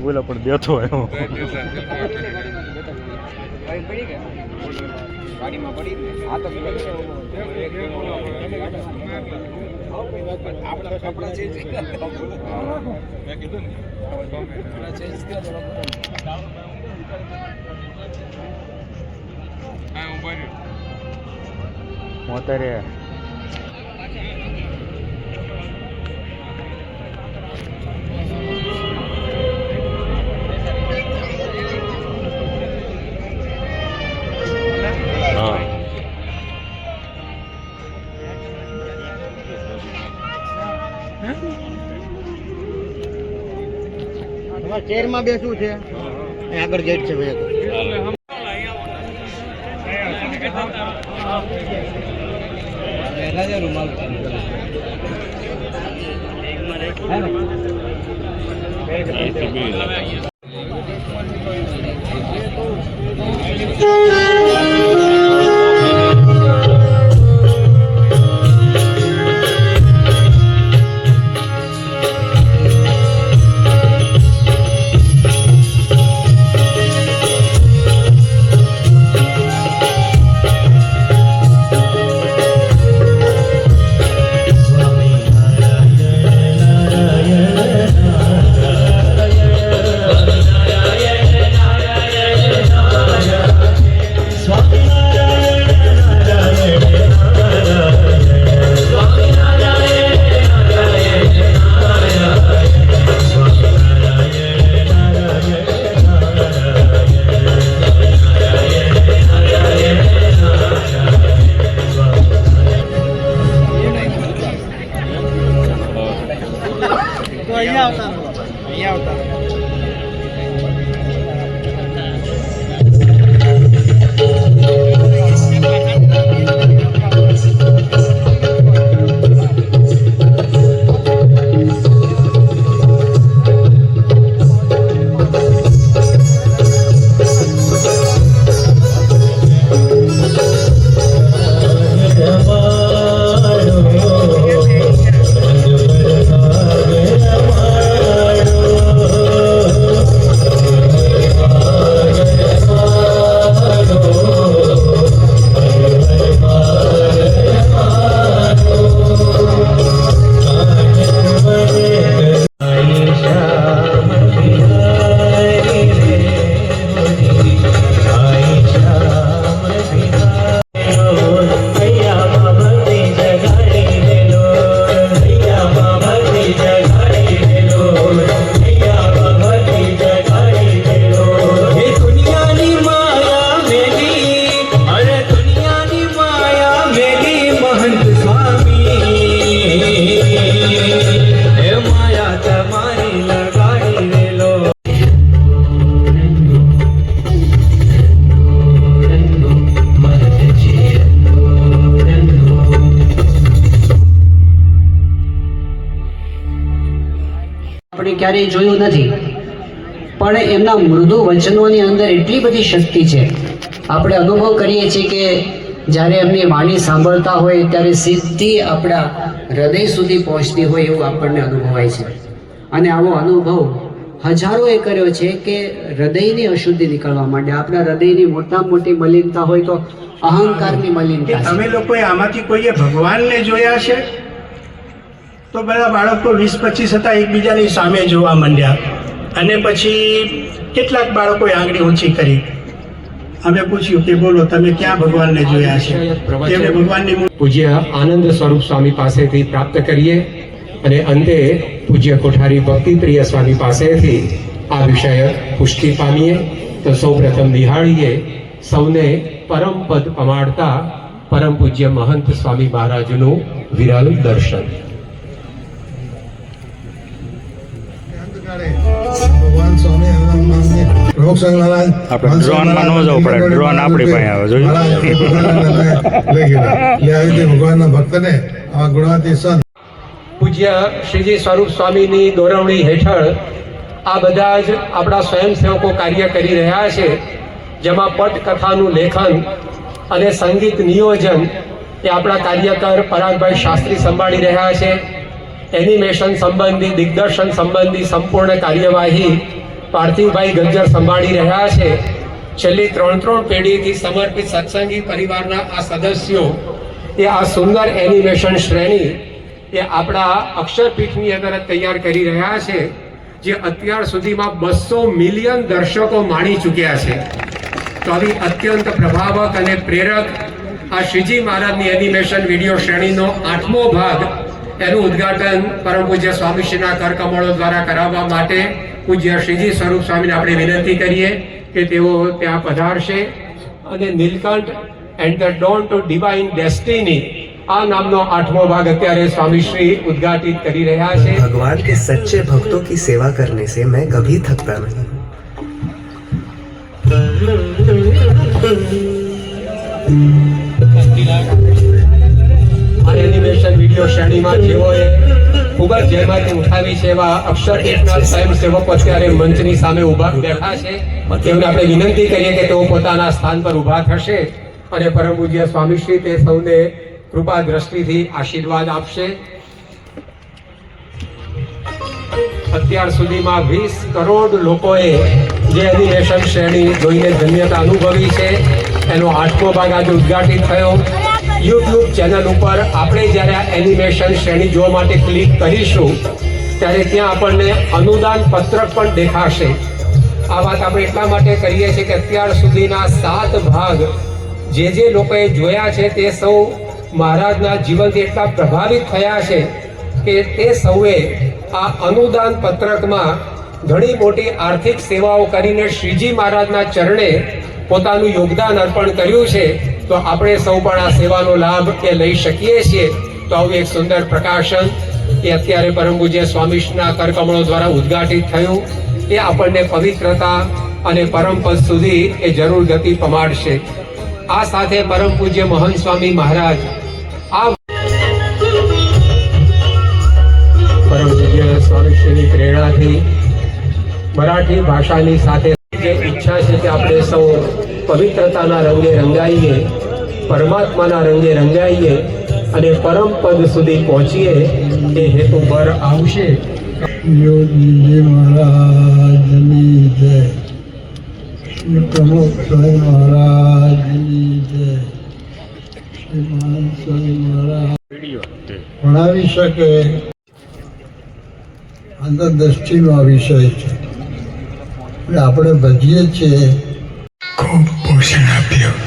બોલો પણ દેતો મોતરે ચેર માં બેસવું છે આગળ ગેટ છે ભાઈ રૂમાલ ક્યારેય જોયું નથી, પણ એમના મૃદુ વચનોની અંદર એટલી બધી શક્તિ છે. આપણે અનુભવ કરીએ છીએ કે જ્યારે એમની વાણી સાંભળતા હોય ત્યારે સીધી આપણા હૃદય સુધી પહોંચતી હોય એવું આપણને અનુભવાય છે. અને આવો અનુભવ હજારોએ કર્યો છે કે હૃદયની અશુદ્ધિ નીકળવા માંડે. આપણા હૃદયની મોટામાં મોટી મલિનતા હોય તો અહંકારની મલિનતા. તમે લોકોએ આમાંથી કોઈએ ભગવાનને જોયા છે? તો બધા બાળકો 20-25 હતા, એકબીજાની સામે જોવા માંડ્યા. અને પછી કેટલાક બાળકોએ આંગળી ઊંચી કરી. અમે પૂછ્યું કે બોલો તમે ક્યાં ભગવાનને જોયા છે? તેમને ભગવાનની પૂજ્ય આનંદ સ્વરૂપ સ્વામી પાસેથી પ્રાપ્ત કરીએ અને અંતે પૂજ્ય કોઠારી ભક્તિપ્રિય સ્વામી પાસેથી આ વિષય પુષ્ટિ પામીએ. તો સૌપ્રથમ નિહાળીએ સૌને પરમ પદ પમાડતા પરમ પૂજ્ય મહંત સ્વામી મહારાજનું વિરલ દર્શન. ભગવાન સ્વામી આપણે ડ્રોનમાં ન જવું પડે, ડ્રોન આપણી પાસે આવે જોઈએ. ભગવાનના ભક્તને આવા ગુણાતી સંત પૂજ્ય શ્રીજી સ્વરૂપ સ્વામીની દોરવણી હેઠળ આ બધા જ આપણા સ્વયંસેવકો કાર્ય કરી રહ્યા છે, જેમાં પટકથાનું લેખન અને સંગીત નિયોજન એ આપણા કાર્યકર પરાગભાઈ શાસ્ત્રી સંભાળી રહ્યા છે. એનિમેશન સંબંધી, દિગ્દર્શન સંબંધી સંપૂર્ણ કાર્યવાહી પાર્થિવભાઈ ગજ્જર સંભાળી રહ્યા છે. છેલ્લી 3 પેઢીથી સમર્પિત સત્સંગી પરિવારના આ સદસ્યો એ આ સુંદર એનિમેશન શ્રેણી એ આપણા અક્ષરપીઠની અંદર તૈયાર કરી રહ્યા છે, જે અત્યાર સુધીમાં 200 મિલિયન દર્શકો માણી ચૂક્યા છે. તો આવી અત્યંત પ્રભાવક અને પ્રેરક આ શ્રીજી મહારાજની એનિમેશન વિડીયો શ્રેણીનો 8મો ભાગ, એનું ઉદ્ઘાટન પરમ પૂજ્ય સ્વામીશ્રીના કરકમળો દ્વારા કરાવવા માટે પૂજ્ય શ્રીજી સ્વરૂપ સ્વામીને આપણે વિનંતી કરીએ કે તેઓ ત્યાં પધારશે અને Nilkanth and the dawn to divine destiny આ નામનો 8મો ભાગ અત્યારે સ્વામીશ્રી ઉદ્ઘાટિત કરી રહ્યા છે. भगवान के सच्चे भक्तों की सेवा करने से मैं कभी थकता नहीं. આ એનિમેશન વિડીયો શ્રેણીમાં જેઓએ ખૂબ જ જહેમત ઉઠાવી છે એવા અક્ષરપીઠના સ્વયંસેવકો અત્યારે મંચની સામે ઊભા બેઠા છે. તેમને આપણે વિનંતી કરીએ કે તેઓ પોતાના સ્થાન પર ઊભા થશે અને પરમ પૂજ્ય સ્વામીશ્રી તે સૌને કૃપા દ્રષ્ટિથી આશીર્વાદ આપશે. અત્યાર સુધીમાં 20 કરોડ લોકોએ જે એનિમેશન શ્રેણી જોઈને ધન્યતા અનુભવી છે, એનો 8મો ભાગ આજે ઉદ્ઘાટિત થયો. યુટ્યુબ ચેનલ ઉપર આપણે જ્યારે આ એનિમેશન શ્રેણી જોવા માટે ક્લિક કરીશું ત્યારે ત્યાં આપણને અનુદાન પત્રક પણ દેખાશે. આ વાત આપણે એટલા માટે કરીએ છીએ કે અત્યાર સુધીના 7 ભાગ જે લોકોએ જોયા છે તે સૌ મહારાજના જીવનથી એટલા પ્રભાવિત થયા છે કે તે સૌએ આ અનુદાન પત્રકમાં ઘણી મોટી આર્થિક સેવાઓ કરીને શ્રીજી મહારાજના ચરણે પોતાનું યોગદાન અર્પણ કર્યું છે. તો આપણે સૌ પણ આ સેવાનો લાભ એ લઈ શકીએ છીએ. તો આવું એક સુંદર પ્રકાશન એ અત્યારે પરમ પૂજ્ય સ્વામીશ્રીના કરકમળો દ્વારા ઉદ્ઘાટિત થયું. એ આપણને પવિત્રતા અને પરમપદ સુધી એ જરૂર ગતિ પમાડશે. આ સાથે પરમ પૂજ્ય મહંત સ્વામી મહારાજ આ પરમ પૂજ્ય સ્વામીશ્રીની પ્રેરણાથી મરાઠી ભાષાની સાથે જે ઈચ્છા છે કે આપણે સૌ પવિત્રતાના રંગે રંગાઈએ, પરમાત્માના રંગે રંગાઈએ અને પરમ પદ સુધી પહોંચીએ એ હેતુ પર આવશે. યોગીજી મહારાજની જય, શ્રી પ્રમુખ સ્વામી મહારાજની જય, શ્રી મહાન સ્વામી મહારાજ ભણાવી શકે અંતરદ્રષ્ટિનો આ વિષય છે. આપણે ભજીએ છીએ. ખૂબ પોષણ આપ્યું.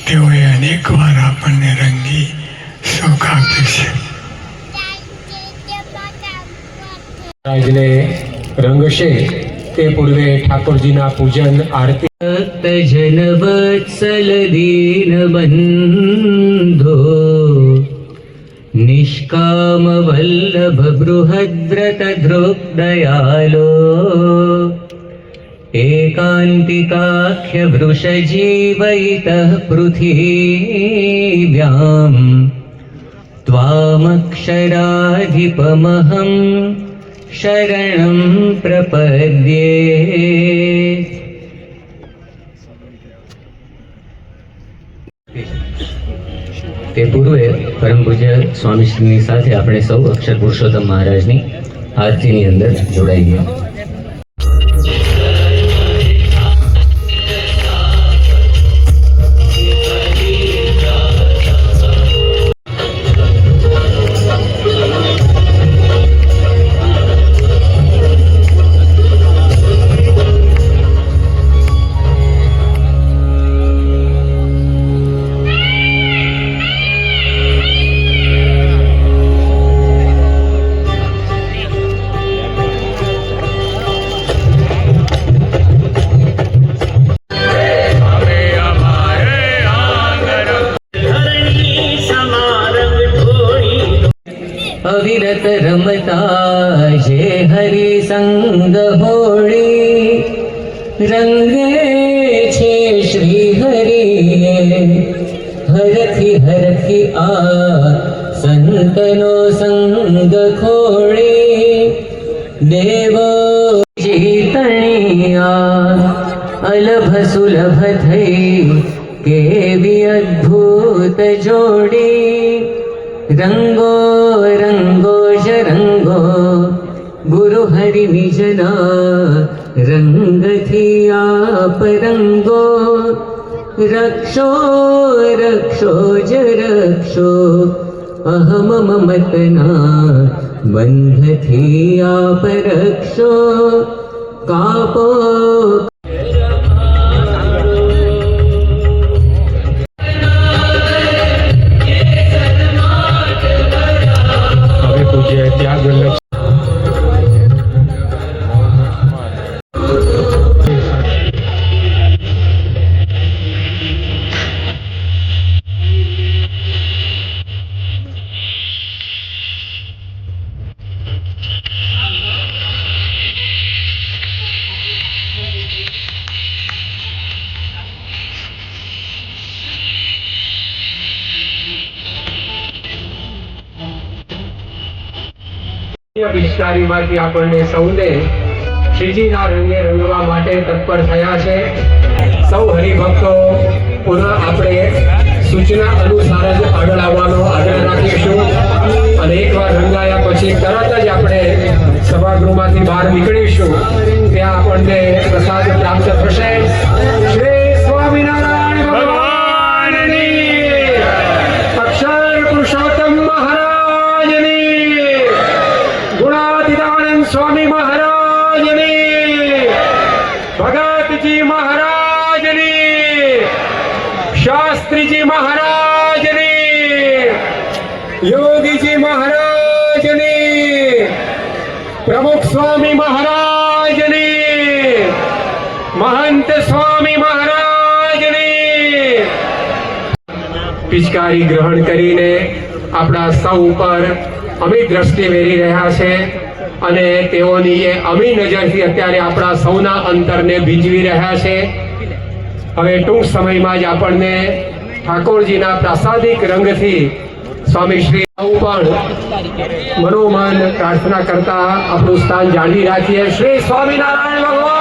તેઓએ અનેક વાર આપણને રંગી સુખ આપ્યું છે. મહારાજને રંગશે તે પૂર્વે ઠાકોરજીના પૂજન આરતી. ભક્તજન વત્સલ દીન બંધો નિષ્કામ વલ્લભ બૃહદ્વ્રત ધ્રુવ દયાલો एकान्तिकाख्य वृषजीवैतः पृथिव्यां त्वामक्षराधिपमहं शरणं प्रपद्ये. તે પૂર્વે પરમ પૂજ્ય સ્વામીશ્રીની સાથે આપણે સૌ અક્ષર પુરુષોત્તમ મહારાજની આરતીની અંદર જોડાઈ ગયા. અવિરત રમતા જે હરિ સંગ હોળી રંગે છે શ્રી હરિ હરખી હરખી આ સંતનો સંગ ખોળી. દેવો જીતણિયા અલભ સુલભ થઈ કેવી અદ્ભુત જોડી રંગો રંગો જ રંગો ગુરુ હરિ નિજના રંગથી આપ રંગો રક્ષો રક્ષો જ રક્ષો અહમ મમતના બંધથી આપ રક્ષો કાપો હવે પૂજ્ય ત્યાગ વલ્લભ પિચકારીમાંથી આપણને સૌને શ્રીજીના રંગે રંગવા માટે તત્પર થયા છે. સૌ હરિભક્તો પુનઃ આપણે સૂચના અનુસાર જ આગળ આવવાનો આગ્રહ રાખીશું અને એકવાર રંગાયા પછી તરત જ આપણે સભાગૃહમાંથી બહાર નીકળીશું. ત્યાં આપણને પ્રસાદ પ્રાપ્ત થશે. શ્રી સ્વામિનારાયણ ભગવાનની, અક્ષર પુરુષોત્તમ મહારાજની, ગુણાતીતાનંદ સ્વામી મહારાજની, ભગતજી મહારાજની, શાસ્ત્રીજી મહારાજની, યોગીજી મહારાજની, પ્રમુખ સ્વામી મહારાજની, મહંત સ્વામી મહારાજની. પિચકારી ગ્રહણ કરીને આપણા સૌ ઉપર અમી દ્રષ્ટિ વેરી રહ્યા છે અને તેઓની એ અમી નજરથી અત્યારે આપણા સૌના અંતરને ભીંજવી રહ્યા છે. હવે ટૂંક સમયમાં જ આપણને ઠાકોરજીના પ્રાસાદિક રંગથી સ્વામી શ્રી પણ મનોમન પ્રાર્થના કરતા આપણું સ્થાન જાળવી રાખીએ. શ્રી સ્વામિનારાયણ ભગવાન.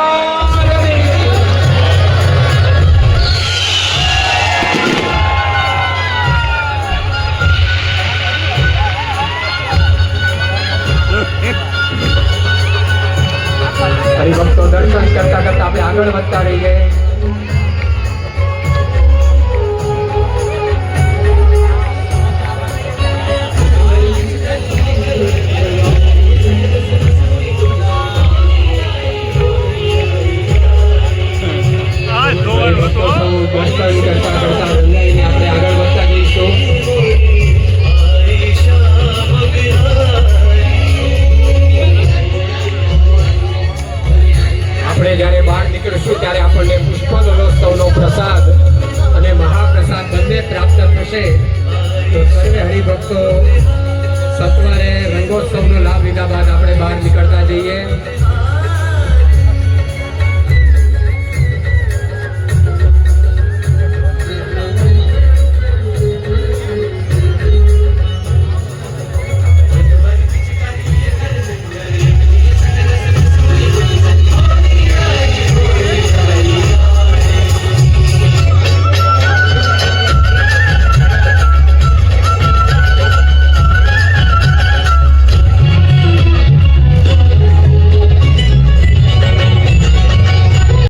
હરિભક્તો દર્શન કરતા કરતા આપણે આગળ વધતા રહીએ.